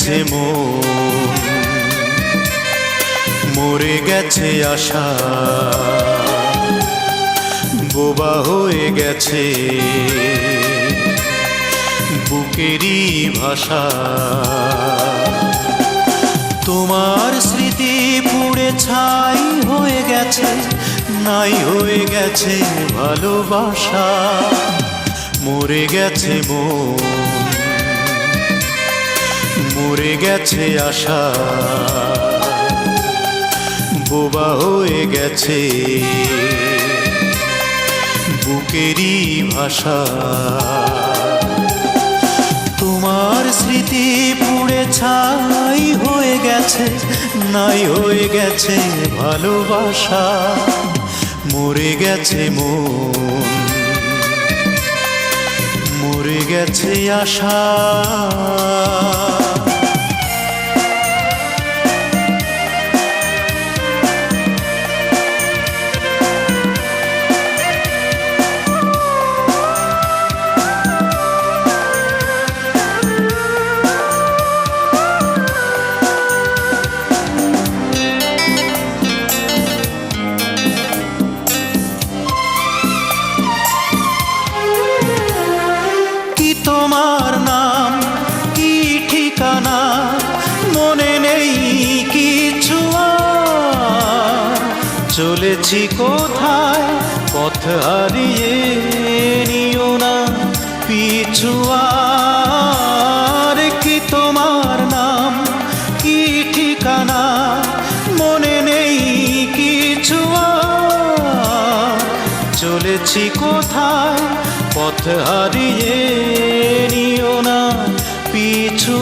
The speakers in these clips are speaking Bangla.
গেছে মন, মরে গেছে আশা, বোবা হয়ে গেছে বুকেরই ভাষা। তোমার স্মৃতি পুড়ে ছাই হয়ে গেছে, নাই হয়ে গেছে ভালোবাসা। মরে গেছে মন, মরে গেছে আশা, বোবা হয়ে গেছে বুকেরই ভাষা। তোমার স্মৃতি পুড়ে ছাই হয়ে গেছে, নাই হয়ে গেছে ভালোবাসা। মরে গেছে মন, মরে গেছে আশা। তোমার নাম কি ঠিকানা মনে নেই কিছু, চলেছি কোথায় পথ হারিয়ে, নিও না পিছু আর। কি তোমার নাম কি ঠিকানা মনে নেই কিছু, চলেছি কোথায় পথ হারিয়ে, নিও না পিছু।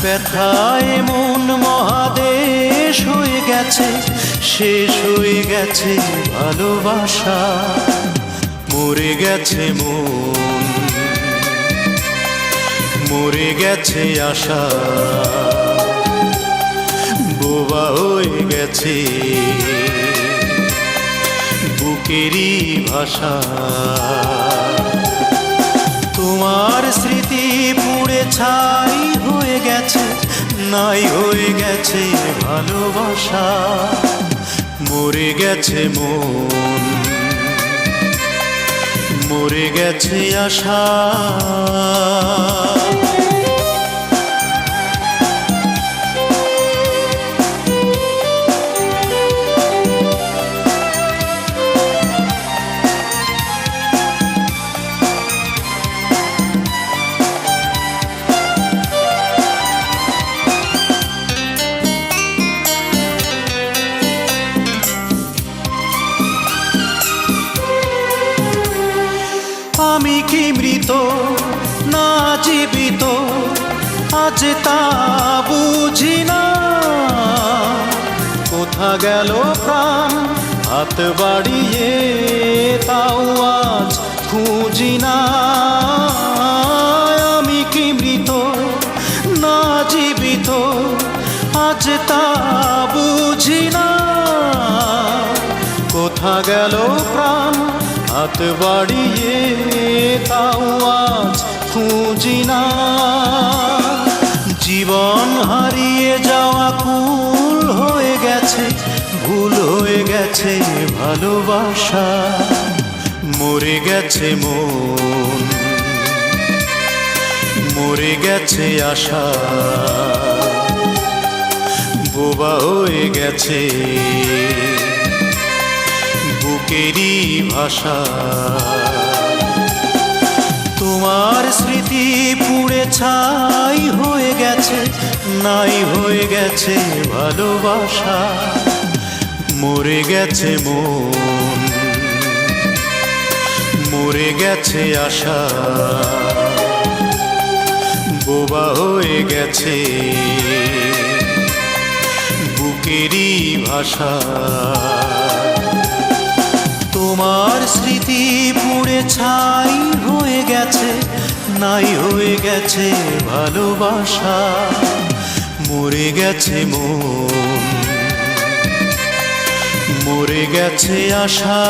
ব্যথায় মন মহাদেশ হয়ে গেছে, শেষ হয়ে গেছে ভালোবাসা। মরে গেছে মন, মরে গেছে আশা, বোবা হয়ে গেছে বুকেরই ভাষা। তোমার স্মৃতি পুড়ে ছাই হয়ে গেছে, নাই হয়ে গেছে ভালোবাসা। মরে গেছে মন, মরে গেছে আশা। আমি কি মৃত না জীবিত আজ তা বুঝি না, কোথা গেল প্রাণ হাত বাড়িয়ে তাও আজ খুঁজি না। আমি কি মৃত না জীবিত আজ তা বুঝি না, কোথা গেল প্রাণ হাত বাড়িয়ে তাও আজ খুঁজি না। জীবন হারিয়ে যাওয়া কুল হয়ে গেছে, ভুল হয়ে গেছে ভালোবাসা। মরে গেছে মন, মরে গেছে আশা, বোবা হয়ে গেছে বুকেরই ভাষা। তোমার স্মৃতি পুড়ে ছাই হয়ে গেছে, নাই হয়ে গেছে ভালোবাসা। মরে গেছে মন, মরে গেছে আশা, বোবা হয়ে গেছে বুকেরই ভাষা। তোমার স্মৃতি পুড়ে ছাই হয়ে গেছে, নাই হয়ে গেছে ভালোবাসা। মরে গেছে মন, মরে গেছে আশা।